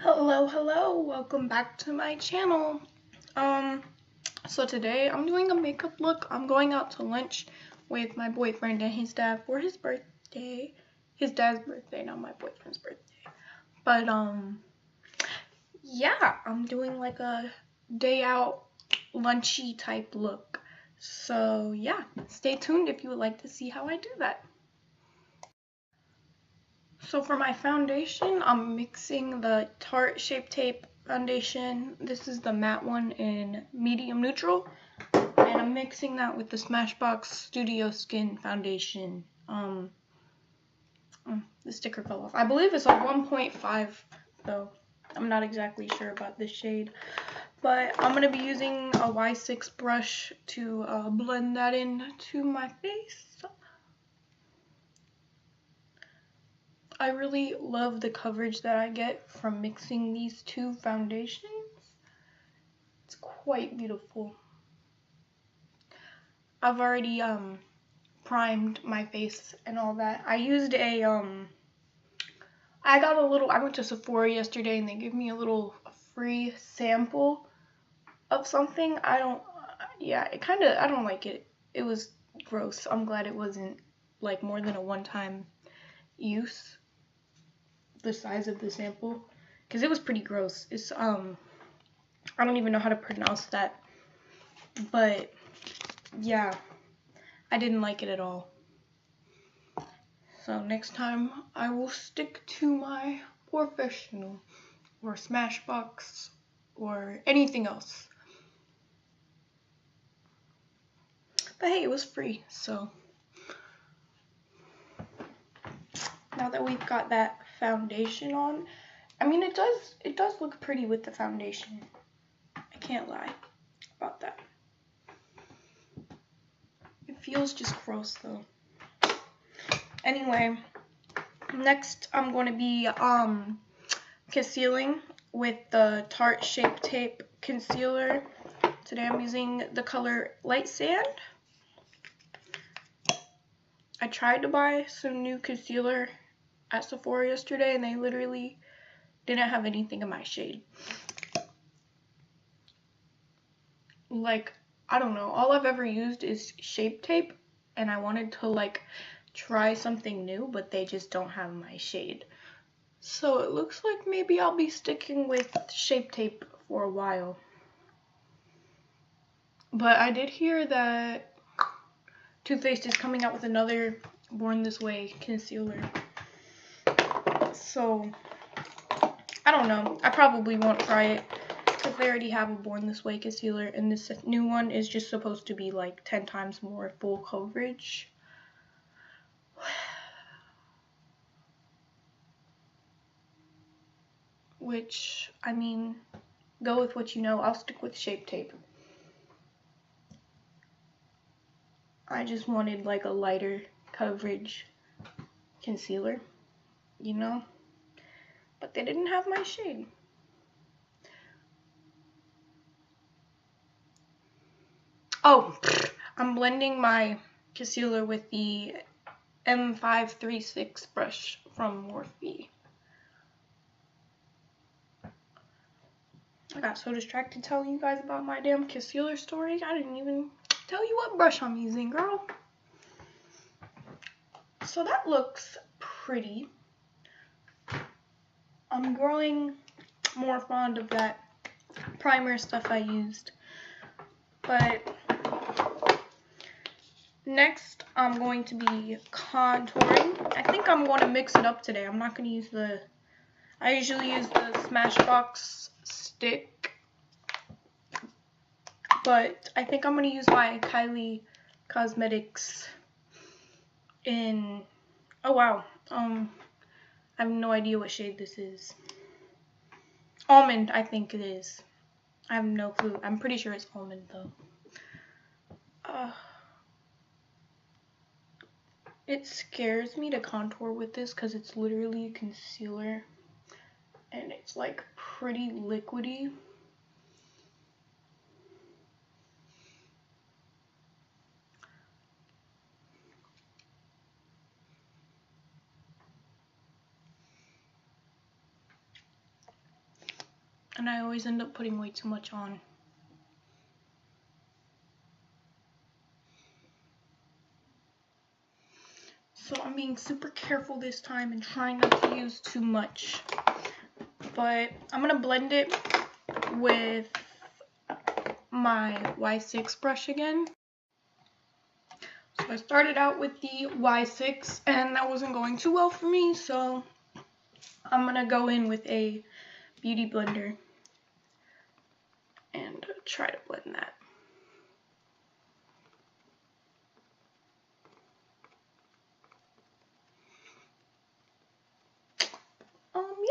Hello, welcome back to my channel. So today I'm doing a makeup look. I'm going out to lunch with my boyfriend and his dad for his birthday. His dad's birthday, not my boyfriend's birthday. But yeah, I'm doing like a day out lunchy type look. So yeah, stay tuned if you would like to see how I do that. So for my foundation, I'm mixing the Tarte Shape Tape foundation. This is the matte one in medium neutral. And I'm mixing that with the Smashbox Studio Skin foundation. The sticker fell off. I believe it's a 1.5 though. I'm not exactly sure about this shade. But I'm going to be using a Y6 brush to blend that into my face. I really love the coverage that I get from mixing these two foundations. It's quite beautiful. I've already primed my face and all that. I used a I went to Sephora yesterday and they gave me a little free sample of something. I don't like it. It was gross. I'm glad it wasn't like more than a one-time use. The size of the sample, because it was pretty gross. It's I don't even know how to pronounce that, but yeah, I didn't like it at all. So next time I will stick to my professional or Smashbox or anything else. But hey, it was free, so now that we've got that foundation on, I mean it does look pretty with the foundation. I can't lie about that. It feels just gross though. Anyway, next I'm going to be concealing with the Tarte Shape Tape concealer. Today I'm using the color Light Sand. I tried to buy some new concealer at Sephora yesterday and they literally didn't have anything in my shade. Like, I don't know, all I've ever used is Shape Tape and I wanted to like try something new, but they just don't have my shade. So it looks like maybe I'll be sticking with Shape Tape for a while. But I did hear that Too Faced is coming out with another Born This Way concealer. So I don't know. I probably won't try it because they already have a Born This Way concealer and this new one is just supposed to be like 10 times more full coverage. Which, I mean, go with what you know. I'll stick with Shape Tape. I just wanted like a lighter coverage concealer, you know? But they didn't have my shade. Oh, I'm blending my concealer with the M536 brush from Morphe. I got so distracted telling you guys about my damn concealer story, I didn't even tell you what brush I'm using, girl. So that looks pretty. I'm growing more fond of that primer stuff I used. But next I'm going to be contouring. I think I'm going to mix it up today. I'm not going to use I usually use the Smashbox stick, but I think I'm going to use my Kylie Cosmetics in, oh wow, I have no idea what shade this is. Almond, I think it is. I have no clue. I'm pretty sure it's almond though. It scares me to contour with this because it's literally a concealer and it's like pretty liquidy. and I always end up putting way too much on. So I'm being super careful this time and trying not to use too much. But I'm gonna blend it with my Y6 brush again. So I started out with the Y6 and that wasn't going too well for me, so I'm gonna go in with a beauty blender and try to blend that.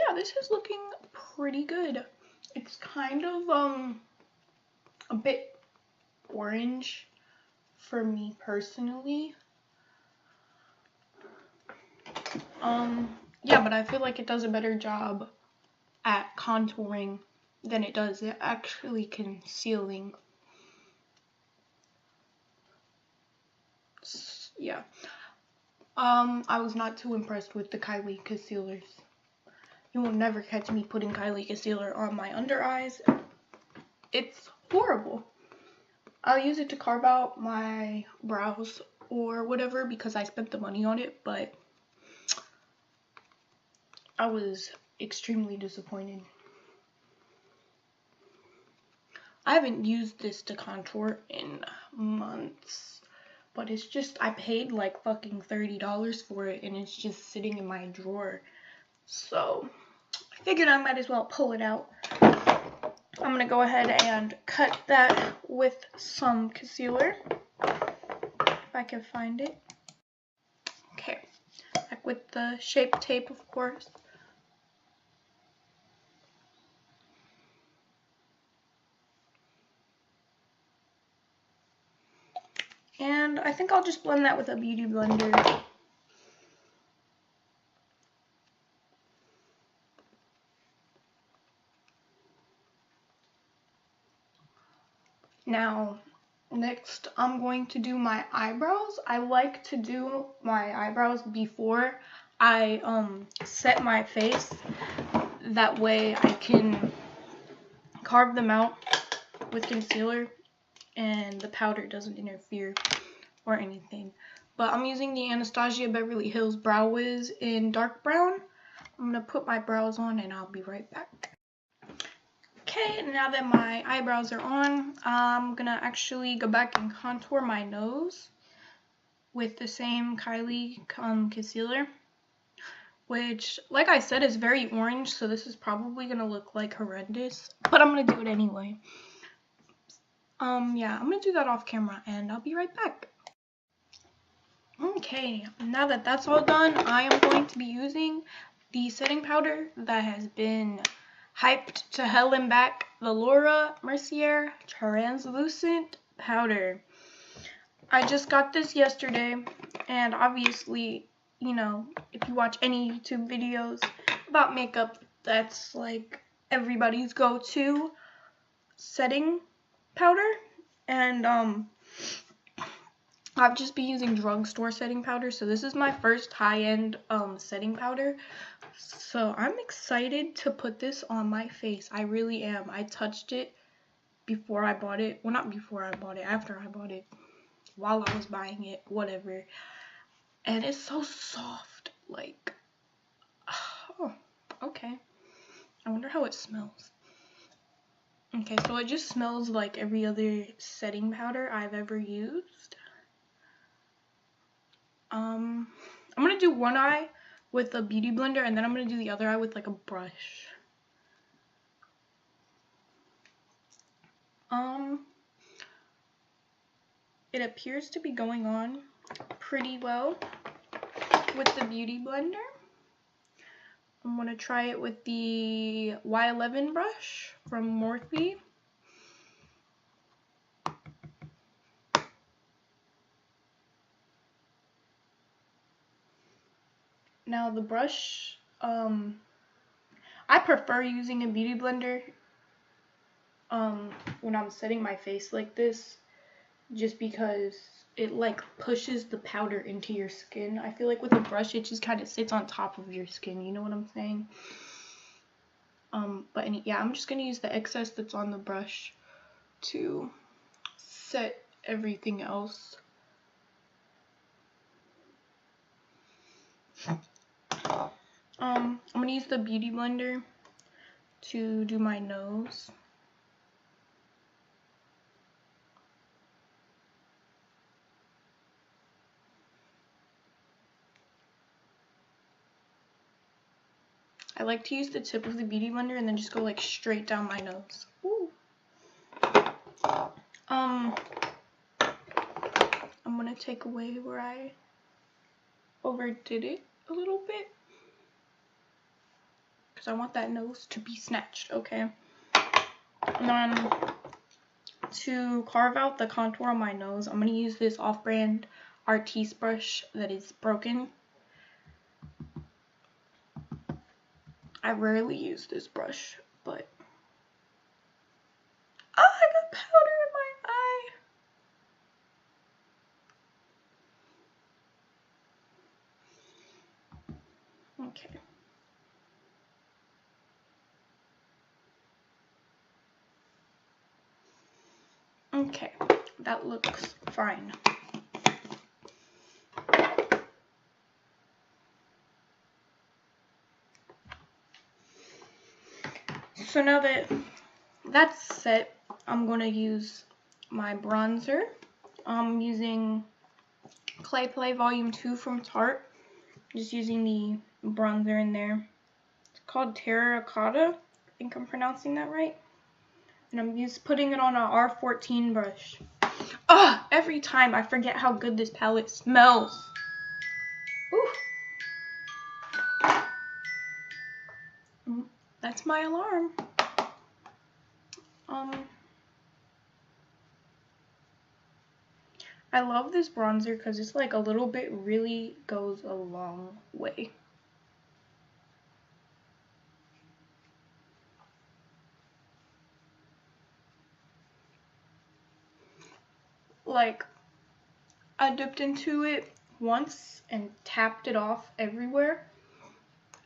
Yeah, this is looking pretty good. It's kind of a bit orange for me personally. Yeah, but I feel like it does a better job at contouring than it does at actually concealing. Yeah. I was not too impressed with the Kylie concealers. You will never catch me putting Kylie concealer on my under eyes. It's horrible. I'll use it to carve out my brows or whatever because I spent the money on it, but I was extremely disappointed. I haven't used this to contour in months, but it's just, I paid like fucking $30 for it and it's just sitting in my drawer. So I figured I might as well pull it out. I'm gonna go ahead and cut that with some concealer, if I can find it. Okay, back with the Shape Tape, of course. And I think I'll just blend that with a beauty blender. Now, next I'm going to do my eyebrows. I like to do my eyebrows before I set my face. That way I can carve them out with concealer and the powder doesn't interfere or anything. But I'm using the Anastasia Beverly Hills Brow Wiz in dark brown. I'm gonna put my brows on and I'll be right back. Okay, now that my eyebrows are on, I'm gonna actually go back and contour my nose with the same Kylie concealer, which, like I said, is very orange, so this is probably gonna look like horrendous, but I'm gonna do it anyway. Yeah, I'm gonna do that off camera and I'll be right back. Okay, now that that's all done, I am going to be using the setting powder that has been hyped to hell and back, the Laura Mercier translucent powder. I just got this yesterday, and obviously, you know, if you watch any YouTube videos about makeup, that's like everybody's go-to setting powder. And I've just been using drugstore setting powder, so this is my first high-end setting powder. So I'm excited to put this on my face. I really am. I touched it before I bought it. Well, not before I bought it, after I bought it. While I was buying it, whatever. And it's so soft. Like, oh, okay. I wonder how it smells. Okay, so it just smells like every other setting powder I've ever used. I'm gonna do one eye with a beauty blender, and then I'm gonna do the other eye with like a brush. It appears to be going on pretty well with the beauty blender. I'm gonna try it with the Y11 brush from Morphe. Now the brush, I prefer using a beauty blender when I'm setting my face like this, just because it like pushes the powder into your skin. I feel like with a brush it just kind of sits on top of your skin, you know what I'm saying? Yeah, I'm just gonna use the excess that's on the brush to set everything else. I'm gonna use the beauty blender to do my nose. I like to use the tip of the beauty blender and then just go like straight down my nose. Ooh. I'm gonna take away where I overdid it a little bit because I want that nose to be snatched, okay? And then to carve out the contour on my nose, I'm gonna use this off-brand Artiste brush that is broken. I rarely use this brush, but oh, I got powder in my eye. Okay. Okay, that looks fine. So now that that's set, I'm going to use my bronzer. I'm using Clay Play Volume 2 from Tarte. Just using the bronzer in there. It's called Terracotta. I think I'm pronouncing that right. And I'm putting it on a R14 brush. Ugh! Every time I forget how good this palette smells. Ooh. That's my alarm. I love this bronzer because it's like a little bit really goes a long way. Like, I dipped into it once and tapped it off everywhere.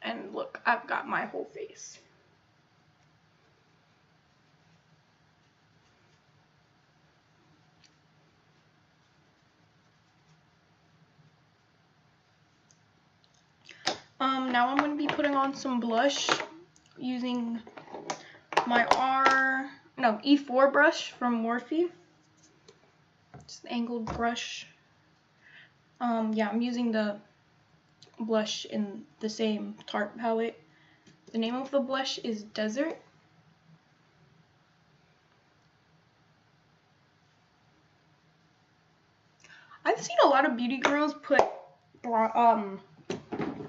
And look, I've got my whole face. Now I'm going to be putting on some blush using my E4 brush from Morphe. It's an angled brush. Yeah, I'm using the blush in the same Tarte palette. The name of the blush is Desert. I've seen a lot of beauty girls put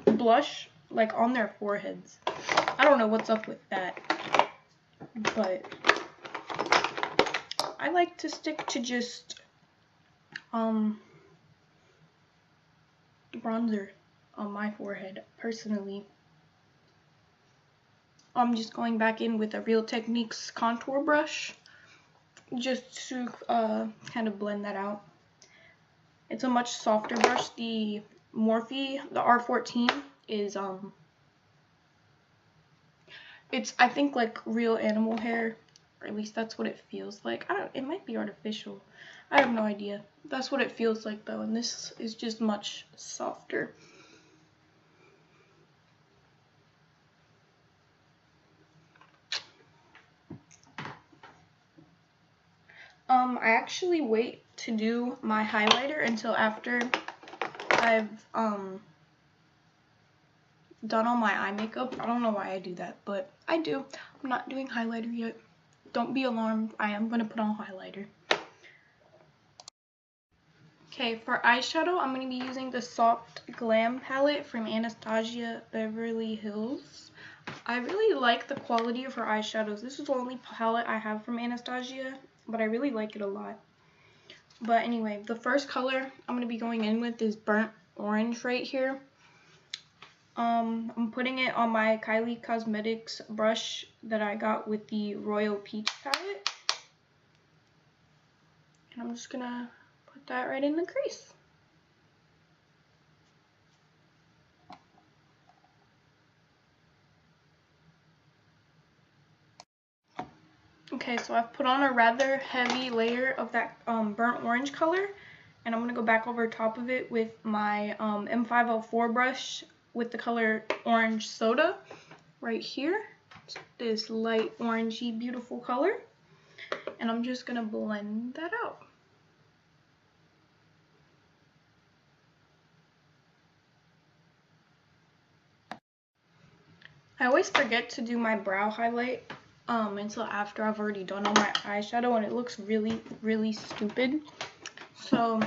blush like on their foreheads. I don't know what's up with that, but I like to stick to just bronzer on my forehead personally. I'm just going back in with a Real Techniques contour brush just to kind of blend that out. It's a much softer brush. The Morphe, the R14 is it's I think like real animal hair, or at least that's what it feels like. It might be artificial. I have no idea. That's what it feels like though, and this is just much softer. I actually wait to do my highlighter until after I've done all my eye makeup. I don't know why I do that, but I do. I'm not doing highlighter yet. Don't be alarmed. I am going to put on highlighter. Okay, for eyeshadow, I'm going to be using the Soft Glam palette from Anastasia Beverly Hills. I really like the quality of her eyeshadows. This is the only palette I have from Anastasia, but I really like it a lot. But anyway, the first color I'm going to be going in with is Burnt Orange right here. I'm putting it on my Kylie Cosmetics brush that I got with the Royal Peach palette. And I'm just going to put that right in the crease. Okay, so I've put on a rather heavy layer of that burnt orange color, and I'm going to go back over top of it with my M504 brush with the color orange soda right here. It's this light orangey beautiful color, and I'm just going to blend that out. I always forget to do my brow highlight until after I've already done all my eyeshadow, and it looks really stupid. So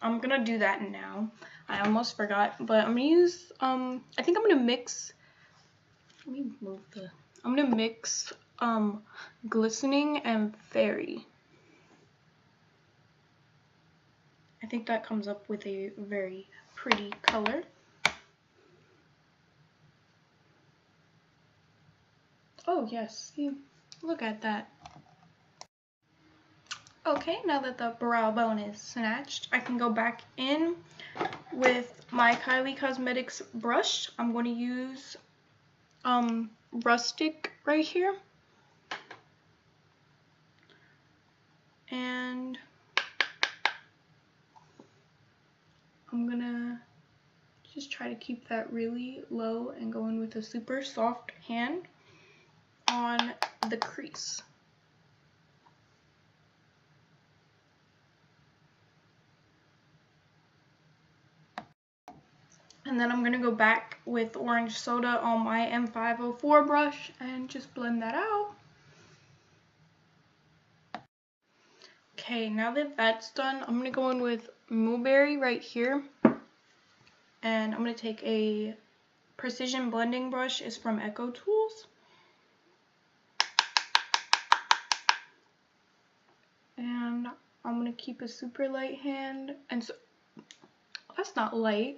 I'm gonna do that now. I almost forgot, but I'm gonna use I think I'm gonna mix. Let me move the. I'm gonna mix glistening and fairy. I think that comes up with a very pretty color. Oh yes, see, look at that. Okay, now that the brow bone is snatched, I can go back in with my Kylie Cosmetics brush. I'm going to use Rustic right here. And I'm going to just try to keep that really low and go in with a super soft hand on the crease. And then I'm going to go back with orange soda on my M504 brush and just blend that out. Okay, now that that's done, I'm going to go in with Mulberry right here. And I'm going to take a precision blending brush. It's from Echo Tools. And I'm going to keep a super light hand. And so, that's not light.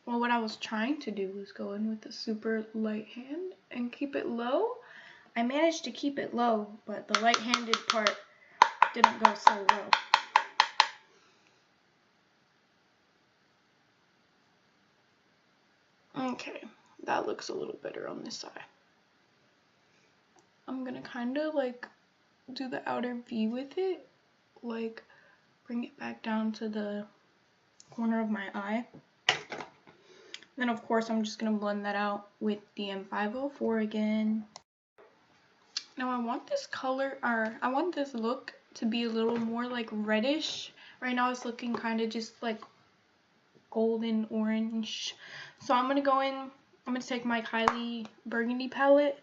Well, what I was trying to do was go in with a super light hand and keep it low. I managed to keep it low, but the light-handed part didn't go so low. Okay, that looks a little better on this side. I'm gonna kind of like do the outer V with it, like bring it back down to the corner of my eye. Then of course I'm just gonna blend that out with the M504 again. Now I want this color, or I want this look to be a little more like reddish. Right now it's looking kind of just like golden orange. So I'm gonna go in, I'm gonna take my Kylie Burgundy palette.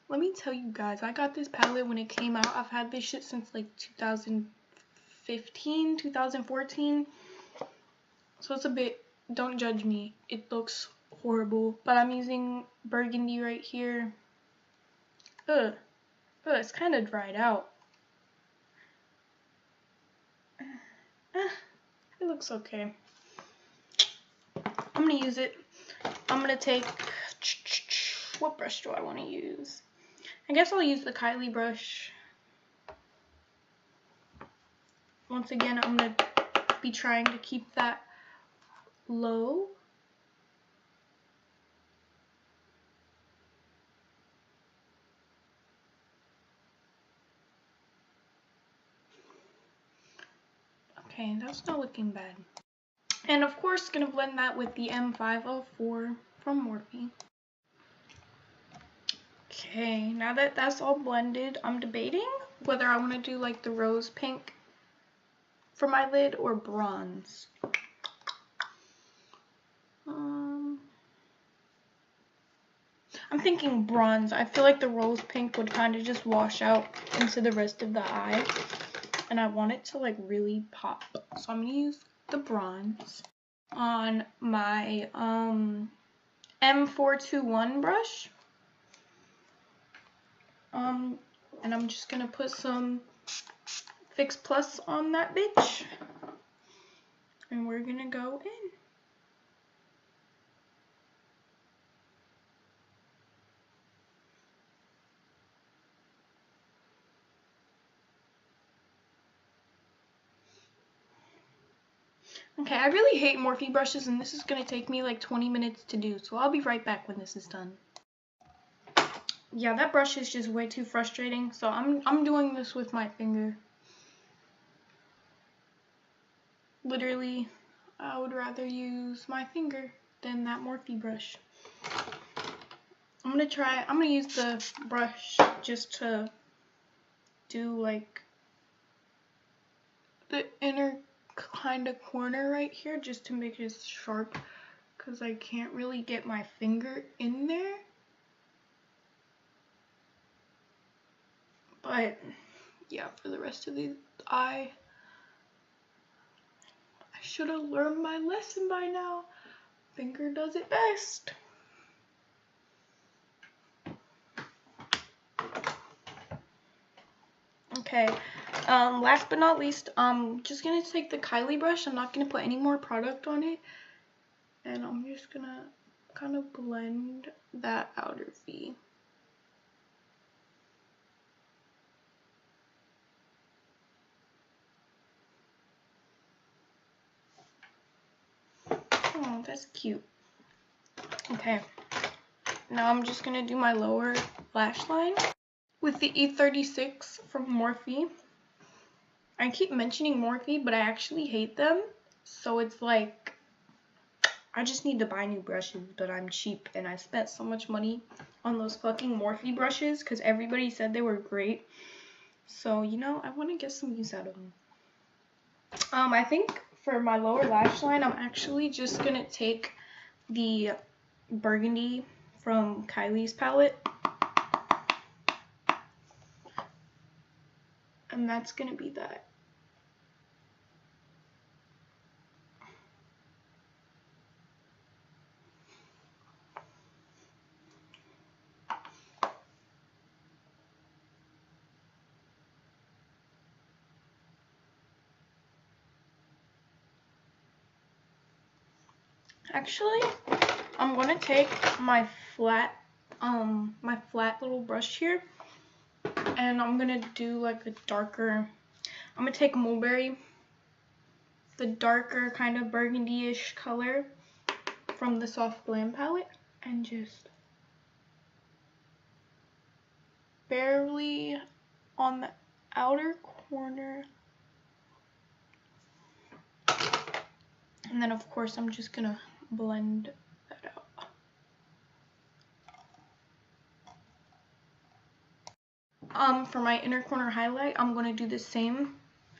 Let me tell you guys, I got this palette when it came out. I've had this shit since like 2015, 2014. So it's a bit, don't judge me. It looks horrible. But I'm using Burgundy right here. Ugh. Ugh, it's kind of dried out. It looks okay. I'm going to use it. I'm going to take, what brush do I want to use? I guess I'll use the Kylie brush. Once again, I'm going to be trying to keep that low. Okay, that's not looking bad. And of course, gonna blend that with the M504 from Morphe. Okay, now that that's all blended, I'm debating whether I want to do like the rose pink for my lid or bronze. I'm thinking bronze. I feel like the rose pink would kind of just wash out into the rest of the eye, and I want it to like really pop. So I'm gonna use the bronze on my M421 brush. And I'm just gonna put some Fix Plus on that bitch, and we're gonna go in. Okay, I really hate Morphe brushes, and this is going to take me like 20 minutes to do, so I'll be right back when this is done. Yeah, that brush is just way too frustrating, so I'm doing this with my finger. Literally, I would rather use my finger than that Morphe brush. I'm gonna use the brush just to do like the inner kind of corner right here, just to make it sharp, because I can't really get my finger in there. But yeah, for the rest of the eye, I should have learned my lesson by now. Finger does it best. Okay, last but not least, I'm just gonna take the Kylie brush. I'm not gonna put any more product on it, and I'm just gonna kind of blend that outer V. Oh, that's cute. Okay, now I'm just gonna do my lower lash line with the E36 from Morphe. I keep mentioning Morphe, but I actually hate them. So it's like, I just need to buy new brushes, but I'm cheap, and I spent so much money on those fucking Morphe brushes because everybody said they were great. So, you know, I want to get some use out of them. I think for my lower lash line, I'm actually just going to take the burgundy from Kylie's palette. And that's going to be that. Actually, I'm going to take my flat little brush here, and I'm going to do like a darker, I'm going to take Mulberry, the darker kind of burgundy-ish color from the Soft Glam palette, and just barely on the outer corner. And then of course I'm just gonna blend that out. For my inner corner highlight, I'm gonna do the same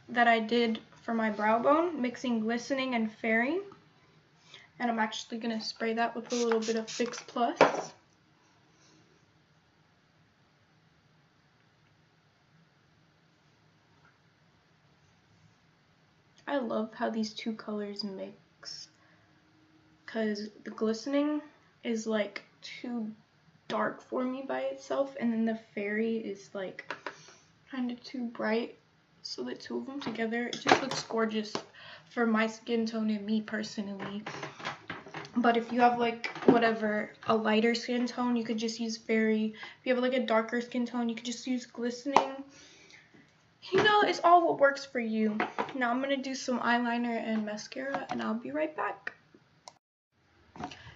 that I did for my brow bone, mixing glistening and fairy. And I'm actually gonna spray that with a little bit of Fix Plus. I love how these two colors mix, because the glistening is like too dark for me by itself, and then the fairy is like kind of too bright, so the two of them together, it just looks gorgeous for my skin tone and me personally. But if you have like whatever, a lighter skin tone, you could just use fairy. If you have like a darker skin tone, you could just use glistening. You know, it's all what works for you. Now I'm gonna do some eyeliner and mascara, and I'll be right back.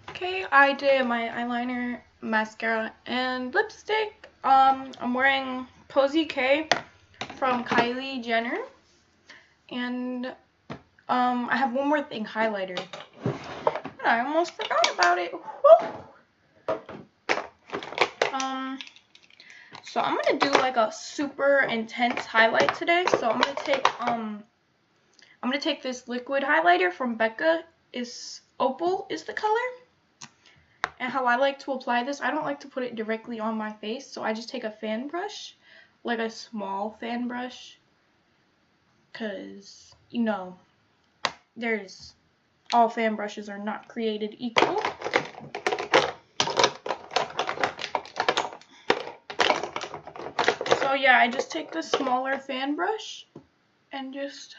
Okay, I did my eyeliner, mascara, and lipstick. I'm wearing Posie K from Kylie Jenner, and I have one more thing, highlighter. And I almost forgot about it. Woo! So I'm gonna do like a super intense highlight today. So I'm gonna take this liquid highlighter from Becca. Opal is the color. And how I like to apply this, I don't like to put it directly on my face, so I just take a fan brush, like a small fan brush, because, you know, all fan brushes are not created equal. So yeah, I just take the smaller fan brush and just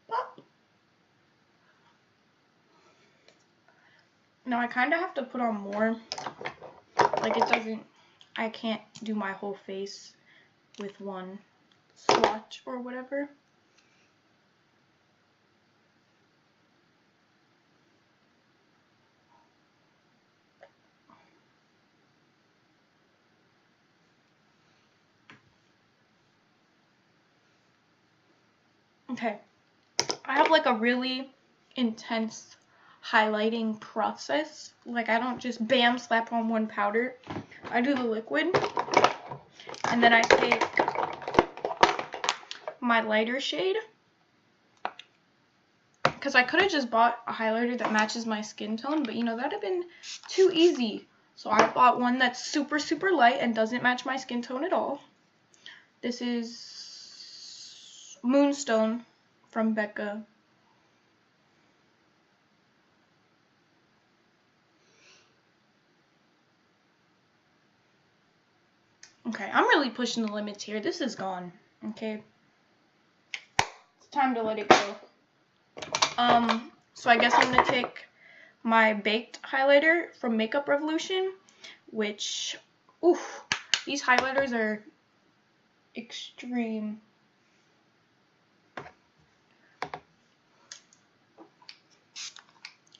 pop. Now I kind of have to put on more, like I can't do my whole face with one swatch or whatever. Okay, I have like a really intense highlighting process. Like, I don't just bam slap on one powder. I do the liquid, and then I take my lighter shade, because I could have just bought a highlighter that matches my skin tone, but you know, that'd have been too easy. So I bought one that's super, super light and doesn't match my skin tone at all. This is Moonstone from Becca. Okay, I'm really pushing the limits here. This is gone. Okay. It's time to let it go. So I guess I'm gonna take my baked highlighter from Makeup Revolution, which, oof, these highlighters are extreme.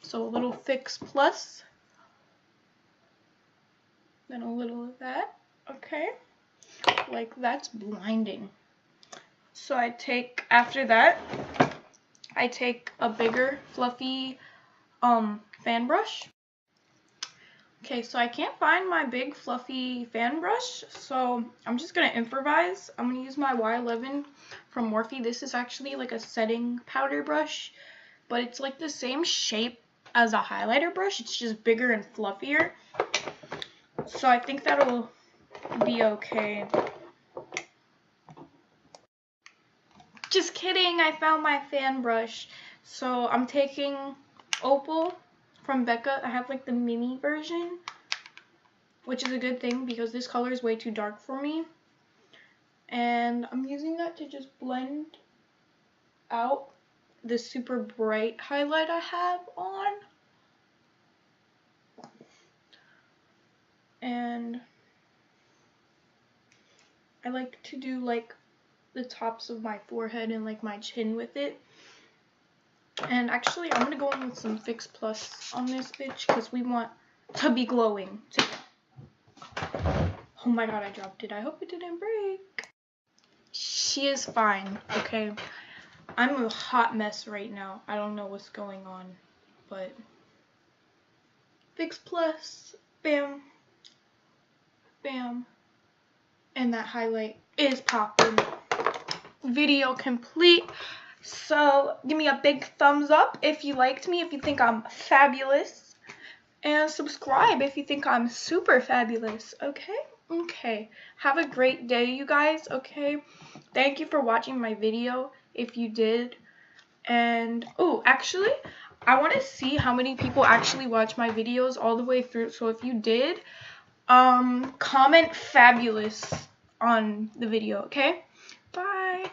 So a little Fix Plus, then a little of that. Okay, like that's blinding. So I take, after that, I take a bigger fluffy fan brush. Okay, so I can't find my big fluffy fan brush, so I'm just gonna improvise. I'm gonna use my Y11 from Morphe. This is actually like a setting powder brush, but it's like the same shape as a highlighter brush. It's just bigger and fluffier. So I think that'll be okay. Just kidding, I found my fan brush. So I'm taking Opal from Becca. I have like the mini version, which is a good thing because this color is way too dark for me. And I'm using that to just blend out the super bright highlight I have on. And I like to do like the tops of my forehead and like my chin with it. And actually, I'm gonna go in with some Fix Plus on this bitch because we want to be glowing too. Oh my god, I dropped it. I hope it didn't break. She is fine, okay? I'm a hot mess right now. I don't know what's going on, but Fix Plus, bam, bam, and that highlight is popping. Video complete. So give me a big thumbs up if you liked me, if you think I'm fabulous, and subscribe if you think I'm super fabulous. Okay, have a great day, you guys. Okay, thank you for watching my video if you did. And oh, actually, I want to see how many people actually watch my videos all the way through. So if you did, comment fabulous on the video. Okay, bye.